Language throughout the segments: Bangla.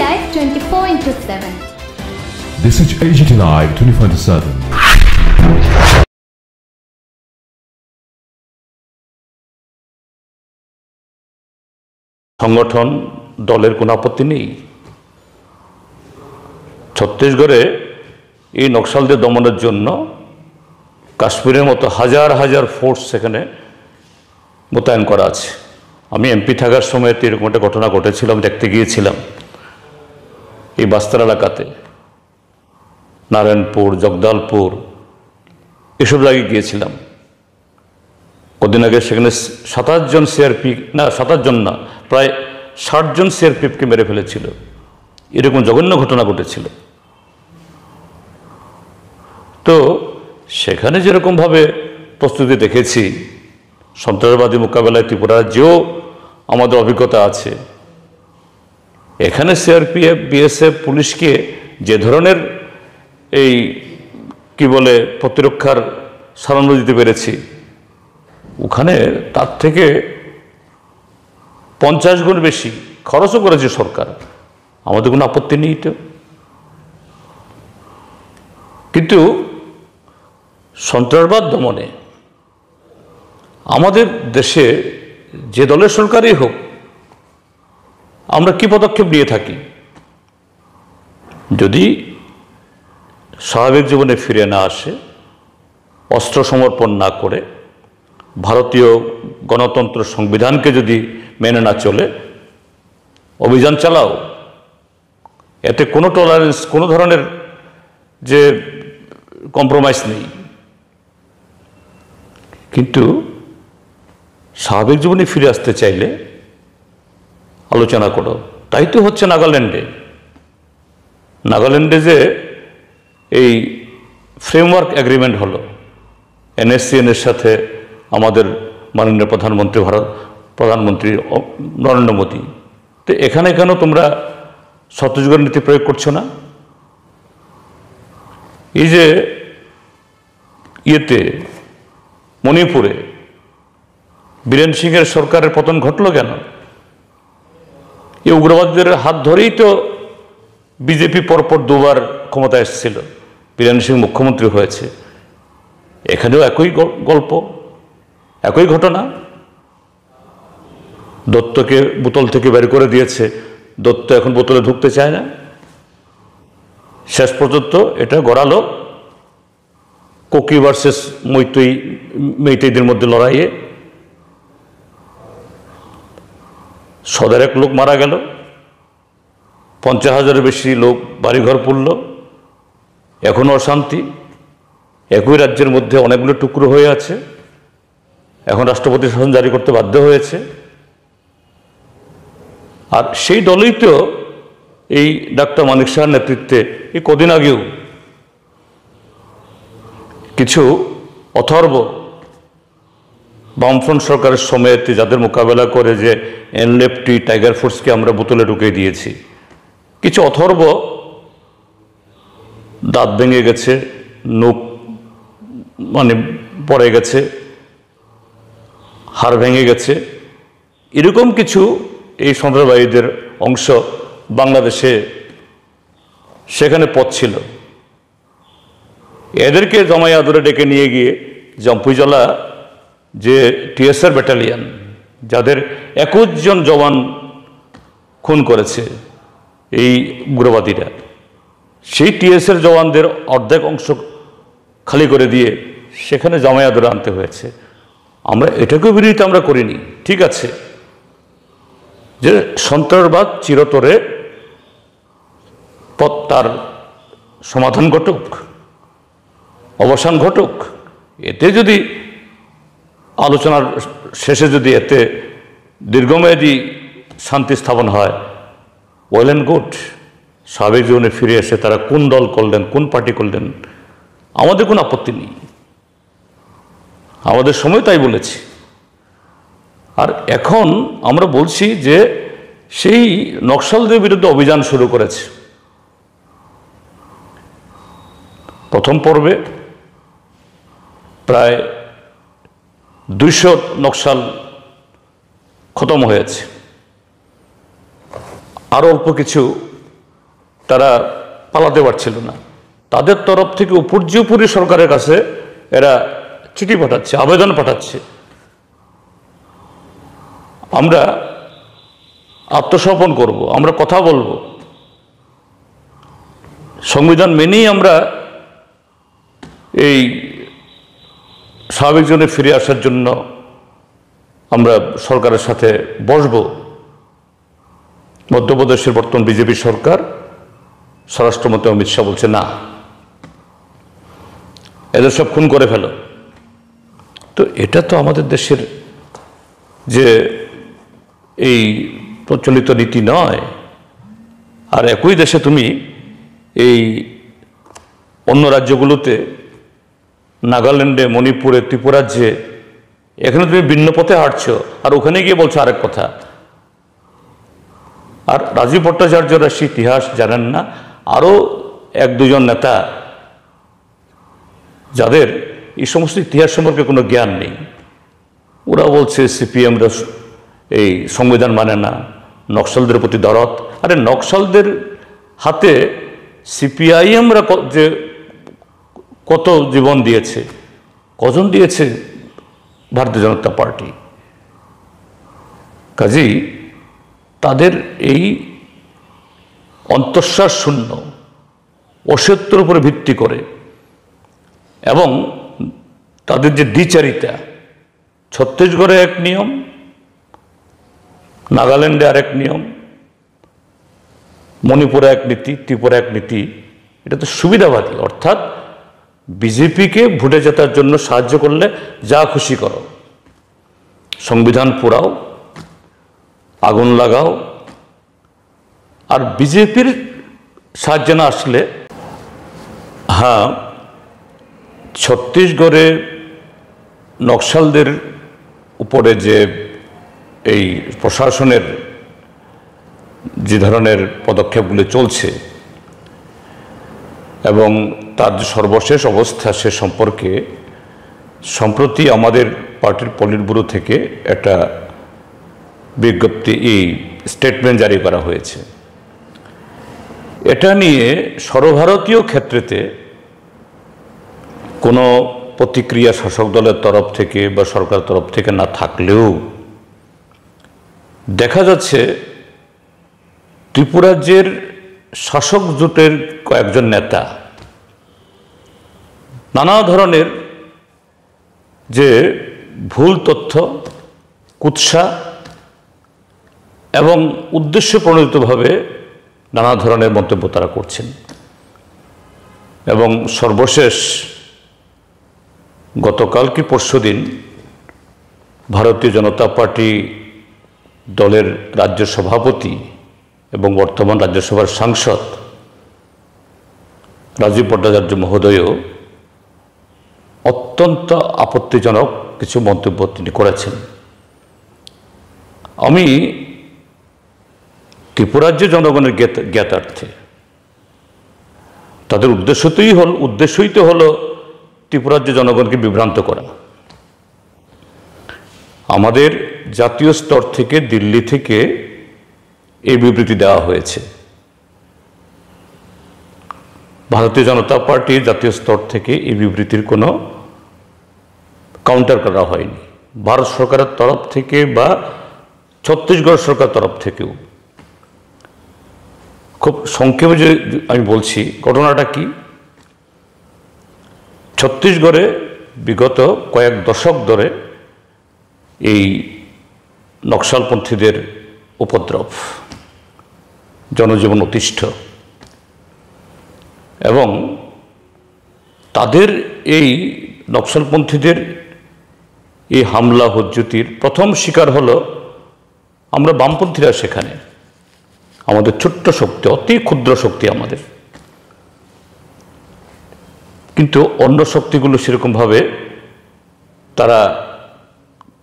Live 24/7. This is AGT Live 24/7. সংগঠন দলের কোনো আপত্তি নেই। ছত্তিশগড়ে এই নকশালদের দমনের জন্য কাশ্মীরের মতো হাজার হাজার ফোর্স সেখানে মোতায়েন করা আছে। আমি এমপি থাকার সময় এরকম একটা ঘটনা ঘটেছিল, আমি দেখতে গিয়েছিলাম এই বাস্তার এলাকাতে, নারায়ণপুর, জগদালপুর, এসব জায়গায় গিয়েছিলাম কদিন আগে। সেখানে 27 জন সিআরপি, না 27 জন না, প্রায় 60 জন সিআরপিএফকে মেরে ফেলেছিল। এরকম জঘন্য ঘটনা ঘটেছিল। তো সেখানে যেরকমভাবে প্রস্তুতি দেখেছি, সন্ত্রাসবাদী মোকাবেলায় ত্রিপুরা রাজ্যেও আমাদের অভিজ্ঞতা আছে। এখানে সিআরপিএফ, বিএসএফ, পুলিশকে যে ধরনের এই কি বলে প্রতিরক্ষার সারণ্য দিতে পেরেছি, ওখানে তার থেকে 50 গুণ বেশি খরচও করেছে সরকার। আমাদের কোনো আপত্তি নেই তো। কিন্তু সন্ত্রাসবাদ দমনে আমাদের দেশে যে দলের সরকারই হোক, আমরা কি পদক্ষেপ নিয়ে থাকি? যদি স্বাভাবিক জীবনে ফিরে না আসে, অস্ত্র সমর্পণ না করে, ভারতীয় গণতন্ত্র সংবিধানকে যদি মেনে না চলে অভিযান চালাও, এতে কোনো টলারেন্স, কোনো ধরনের যে কম্প্রোমাইজ নেই। কিন্তু স্বাভাবিক জীবনে ফিরে আসতে চাইলে আলোচনা করো। তাই তো হচ্ছে নাগাল্যান্ডে যে এই ফ্রেমওয়ার্ক এগ্রিমেন্ট হলো এনএসসিএনের সাথে আমাদের মাননীয় প্রধানমন্ত্রী নরেন্দ্র মোদী। তো এখানে কেন তোমরা ছত্তিশগড় নীতি প্রয়োগ করছো না? এই যে ইয়েতে মণিপুরে বীরেন সিংয়ের সরকারের পতন ঘটলো কেন? এই উগ্রবাদীদের হাত ধরেই তো বিজেপি পরপর দুবার ক্ষমতায় এসেছিল, বীরেন সিং মুখ্যমন্ত্রী হয়েছে। এখানেও একই গল্প, একই ঘটনা। দত্তকে বোতল থেকে বের করে দিয়েছে, দত্ত এখন বোতলে ঢুকতে চায় না। শেষ পর্যন্ত এটা গড়ালো কোকি ভার্সেস মেইতেইদের মধ্যে লড়াইয়ে। 101 লোক মারা গেল, 50,000-এর বেশি লোক বাড়িঘর পুড়ল। এখনও অশান্তি, একই রাজ্যের মধ্যে অনেকগুলো টুকরো হয়ে আছে। এখন রাষ্ট্রপতি শাসন জারি করতে বাধ্য হয়েছে। আর সেই দলই তো এই ডাক্তার মানিক শাহর নেতৃত্বে এই কদিন আগেও কিছু অথর্ব বামফ্রন্ট সরকারের সময়ে যাদের মোকাবেলা করে যে এনলেফটি, টাইগার ফোর্সকে আমরা বোতলে ঢুকিয়ে দিয়েছি, কিছু অথর্ব দাঁত ভেঙে গেছে, নখ পড়ে গেছে, হাড় ভেঙে গেছে, এরকম কিছু এই সন্ত্রাসবাদীদের অংশ বাংলাদেশে সেখানে পথ ছিল। এদেরকে জমাই আদরে ডেকে নিয়ে গিয়ে জম্পুইজলা যে টিএসআর ব্যাটালিয়ান, যাদের 21 জন জওয়ান খুন করেছে এই উগ্রবাদীরা, সেই টিএসআর জওয়ানদের অর্ধেক অংশ খালি করে দিয়ে সেখানে জামাই আদরে আনতে হয়েছে। আমরা এটাকেও বিরোধিতা আমরা করিনি, ঠিক আছে, যে সন্ত্রাসবাদ চিরতরে তার সমাধান ঘটুক, অবসান ঘটুক। এতে যদি আলোচনার শেষে যদি এতে দীর্ঘমেয়াদী শান্তি স্থাপন হয়, ওয়েল অ্যান্ড গুড। স্বাভাবিক জীবনে ফিরে এসে তারা কোন দল করলেন, কোন পার্টি করলেন, আমাদের কোনো আপত্তি নেই। আমাদের সময় তাই বলেছি। আর এখন আমরা বলছি যে সেই নকশালদের বিরুদ্ধে অভিযান শুরু করেছে। প্রথম পর্বে প্রায় 200 নকশাল খতম হয়েছে। আরও অল্প কিছু তারা পালাতে পারছিল না, তাদের তরফ থেকে উপর্যুপরি সরকারের কাছে এরা চিঠি পাঠাচ্ছে, আবেদন পাঠাচ্ছে, আমরা আত্মসমর্পণ করব, আমরা কথা বলবো, সংবিধান মেনেই আমরা এই স্বাভাবিক জীবনে ফিরে আসার জন্য আমরা সরকারের সাথে বসব। মধ্যপ্রদেশের বর্তমান বিজেপি সরকার, স্বরাষ্ট্রমন্ত্রী অমিত শাহ বলছে না, এদের সব খুন করে ফেলো। তো এটা তো আমাদের দেশের যে এই প্রচলিত নীতি নয়। আর একই দেশে তুমি এই অন্য রাজ্যগুলোতে, নাগাল্যান্ডে, মণিপুরে, ত্রিপুরাজ্যে, এখানে তুমি ভিন্ন পথে হাঁটছো, আর ওখানে গিয়ে বলছো আরেক কথা। আর রাজীব ভট্টাচার্যরা সে ইতিহাস জানেন না, আরও এক দুজন নেতা যাদের এই সমস্ত ইতিহাস সম্পর্কে কোনো জ্ঞান নেই, ওরা বলছে সিপিএমরা এই সংবিধান মানে না, নকশালদের প্রতি দরদ। আরে নকশালদের হাতে সিপিআইএমরা যে কত জীবন দিয়েছে, কজন দিয়েছে ভারতীয় জনতা পার্টি। কাজেই তাদের এই অন্তঃশ্বাস শূন্য অসত্যের উপরে ভিত্তি করে এবং তাদের যে দ্বিচারিতা, ছত্তিশগড়ে এক নিয়ম, নাগাল্যান্ডে আরেক নিয়ম, মণিপুরে এক নীতি, ত্রিপুরা এক নীতি, এটা তো সুবিধাবাদী। অর্থাৎ বিজেপিকে ভোটে জেতার জন্য সাহায্য করলে যা খুশি করো, সংবিধান পোড়াও, আগুন লাগাও, আর বিজেপির সাহায্য না আসলে, হ্যাঁ, ছত্তিশগড়ে নকশালদের উপরে যে এই প্রশাসনের যে ধরনের পদক্ষেপগুলো চলছে এবং তার যে সর্বশেষ অবস্থা, সে সম্পর্কে সম্প্রতি আমাদের পার্টির পলিট ব্যুরো থেকে একটা বিজ্ঞপ্তি, এই স্টেটমেন্ট জারি করা হয়েছে। এটা নিয়ে সর্বভারতীয় ক্ষেত্রেতে কোনো প্রতিক্রিয়া শাসক দলের তরফ থেকে বা সরকারের তরফ থেকে না থাকলেও দেখা যাচ্ছে ত্রিপুরাজ্যের শাসক জোটের কয়েকজন নেতা নানা ধরনের যে ভুল তথ্য, কুৎসা এবং উদ্দেশ্য প্রণোদিতভাবে নানা ধরনের মন্তব্য তারা করছেন। এবং সর্বশেষ গতকাল কি পরশুদিন ভারতীয় জনতা পার্টি দলের রাজ্য সভাপতি এবং বর্তমান রাজ্যসভার সাংসদ রাজীব ভট্টাচার্য মহোদয়ও অত্যন্ত আপত্তিজনক কিছু মন্তব্য তিনি করেছেন। আমি ত্রিপুরাজ্য জনগণের জ্ঞাতার্থে, তাদের উদ্দেশ্যই তো হলো ত্রিপুরাজ্য জনগণকে বিভ্রান্ত করা। আমাদের জাতীয় স্তর থেকে, দিল্লি থেকে এই বিবৃতি দেওয়া হয়েছে। ভারতীয় জনতা পার্টির জাতীয় স্তর থেকে এই বিবৃতির কোনো কাউন্টার করা হয়নি, ভারত সরকারের তরফ থেকে বা ছত্তিশগড় সরকারের তরফ থেকেও। খুব সংক্ষেপে যে আমি বলছি, ঘটনাটা কি, ছত্তিশগড়ে বিগত কয়েক দশক ধরে এই নকশালপন্থীদের উপদ্রব, জনজীবন অতিষ্ঠ, এবং তাদের এই নকশালপন্থীদের এই হামলা হুজ্জুতির প্রথম শিকার হলো আমরা বামপন্থীরা। সেখানে আমাদের ছোট্ট শক্তি, অতি ক্ষুদ্র শক্তি আমাদের, কিন্তু অন্য শক্তিগুলো সেরকমভাবে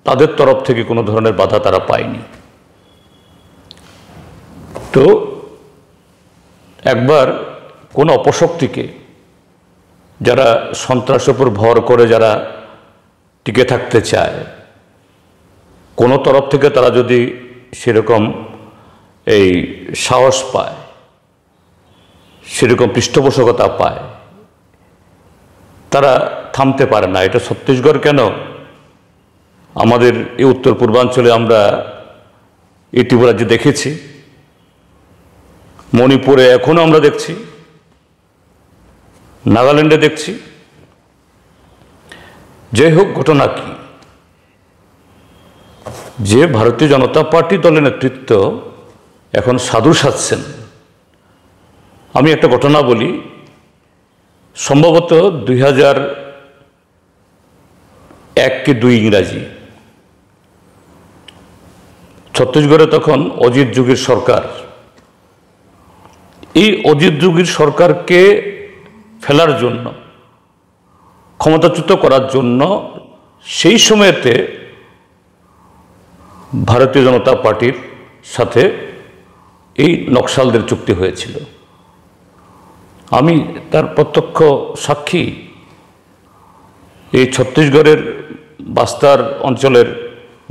তাদের তরফ থেকে কোনো ধরনের বাধা তারা পায়নি। তো একবার কোনো অপশক্তিকে, যারা সন্ত্রাসের উপর ভর করে যারা টিকে থাকতে চায়, কোনো তরফ থেকে তারা যদি সেরকম এই সাহস পায় সেরকম পৃষ্ঠপোষকতা পায়, তারা থামতে পারে না। এটা ছত্তিশগড় কেন, আমাদের এই উত্তর পূর্বাঞ্চলে আমরা এই ত্রিপুরাজ্যে দেখেছি, মণিপুরে এখনো আমরা দেখছি, নাগাল্যান্ডে দেখছি। যাই হোক, ঘটনা কি, যে ভারতীয় জনতা পার্টি দলের নেতৃত্ব এখন সাধু সাজছেন। আমি একটা ঘটনা বলি, সম্ভবত 2001 কি 2 ইংরাজি, ছত্তিশগড়ে তখন অজিত যোগীর সরকার। এই অজিত যোগীর সরকারকে ফেলার জন্য, ক্ষমতাচ্যুত করার জন্য সেই সময়তে ভারতীয় জনতা পার্টির সাথে এই নকশালদের চুক্তি হয়েছিল। আমি তার প্রত্যক্ষ সাক্ষী। এই ছত্তিশগড়ের বাস্তার অঞ্চলের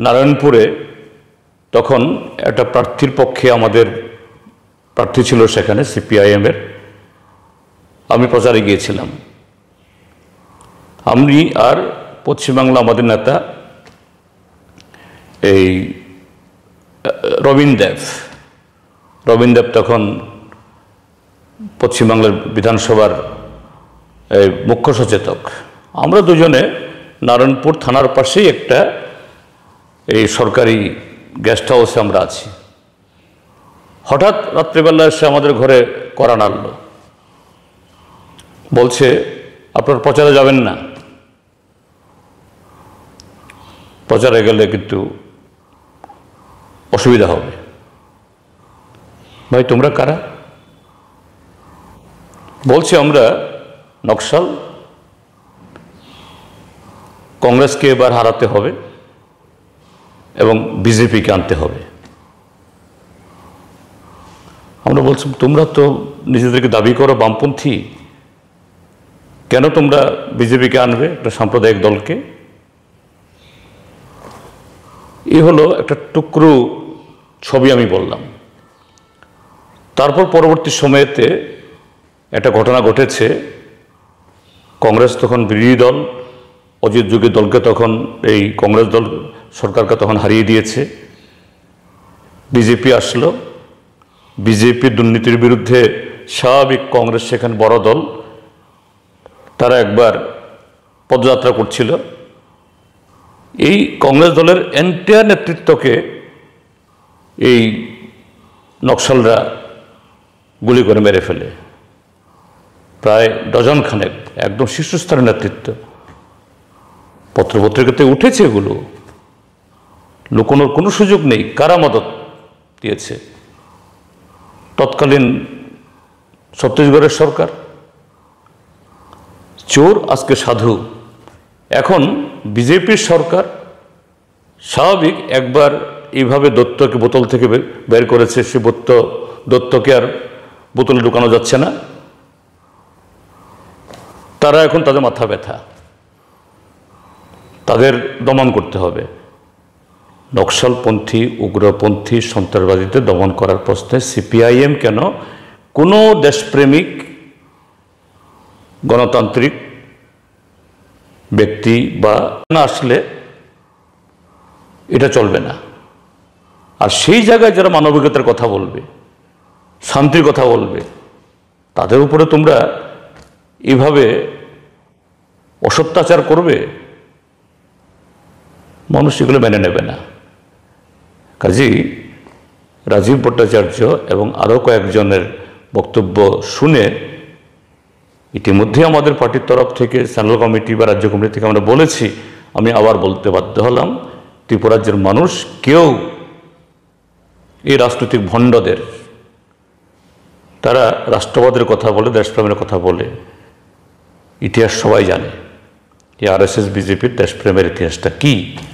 নারায়ণপুরে তখন একটা প্রার্থীর পক্ষে, আমাদের প্রার্থী ছিল সেখানে সিপিআইএমের, আমি প্রচারে গিয়েছিলাম। আমি আর পশ্চিমবাংলা আমাদের নেতা এই রবীন দেব তখন পশ্চিমবাংলার বিধানসভার মুখ্য সচেতক। আমরা দুজনে নারায়ণপুর থানার পাশেই একটা এই সরকারি গেস্ট হাউসে আমরা আছি। হঠাৎ রাত্রিবেলা এসে আমাদের ঘরে কড়া নাড়ল, বলছে আপনার প্রচারে যাবেন না, প্রচারে গেলে কিন্তু অসুবিধা হবে। ভাই তোমরা কারা? বলছে আমরা নকশাল, কংগ্রেসকে এবার হারাতে হবে এবং বিজেপিকে আনতে হবে। আমরা বলছি তোমরা তো নিজেদেরকে দাবি করো বামপন্থী, কেন তোমরা বিজেপিকে আনবে, একটা সাম্প্রদায়িক দলকে? এই হলো একটা টুকরো ছবি আমি বললাম। তারপর পরবর্তী সময়েতে একটা ঘটনা ঘটেছে। কংগ্রেস তখন বিরোধী দল, অজিত যোগীর দলকে তখন এই কংগ্রেস দল সরকারকে তখন হারিয়ে দিয়েছে। বিজেপি আসলো, বিজেপির দুর্নীতির বিরুদ্ধে স্বাভাবিক কংগ্রেস সেখানে বড় দল, তারা একবার পদযাত্রা করছিল। এই কংগ্রেস দলের এন্টায়ার নেতৃত্বকে এই নকশালরা গুলি করে মেরে ফেলে, প্রায় ডজন খানেক, একদম শীর্ষস্তরের নেতৃত্ব। পত্রপত্রিকাতে উঠেছে, এগুলো লুকোনোর কোনো সুযোগ নেই। কারা মদত দিয়েছে? তৎকালীন ছত্তিশগড়ের সরকার। চোর আজকে সাধু। এখন বিজেপির সরকার স্বাভাবিক একবার এইভাবে দত্তকে বোতল থেকে বের করেছে, সে দত্তকে আর বোতলে ঢুকানো যাচ্ছে না। তারা এখন তাদের মাথা ব্যথা, তাদের দমন করতে হবে। নকশালপন্থী, উগ্রপন্থী, সন্ত্রাসবাদীতে দমন করার প্রশ্নে সিপিআইএম কেন, কোনো দেশপ্রেমিক গণতান্ত্রিক ব্যক্তি বা না আসলে এটা চলবে না। আর সেই জায়গায় যারা মানবিকতার কথা বলবে, শান্তির কথা বলবে, তাদের উপরে তোমরা এভাবে অসত্যাচার করবে, মানুষ এগুলো মেনে নেবে না। কাজেই রাজীব ভট্টাচার্য এবং আরও কয়েকজনের বক্তব্য শুনে ইতিমধ্যে আমাদের পার্টির তরফ থেকে, সেন্ট্রাল কমিটি বা রাজ্য কমিটি থেকে আমরা বলেছি, আমি আবার বলতে বাধ্য হলাম, ত্রিপুরাজ্যের মানুষ কেউ এই রাজনৈতিক ভণ্ডদের, তারা রাষ্ট্রবাদের কথা বলে, দেশপ্রেমের কথা বলে, ইতিহাস সবাই জানে। এই আরএসএস বিজেপির দেশপ্রেমের ইতিহাসটা কি।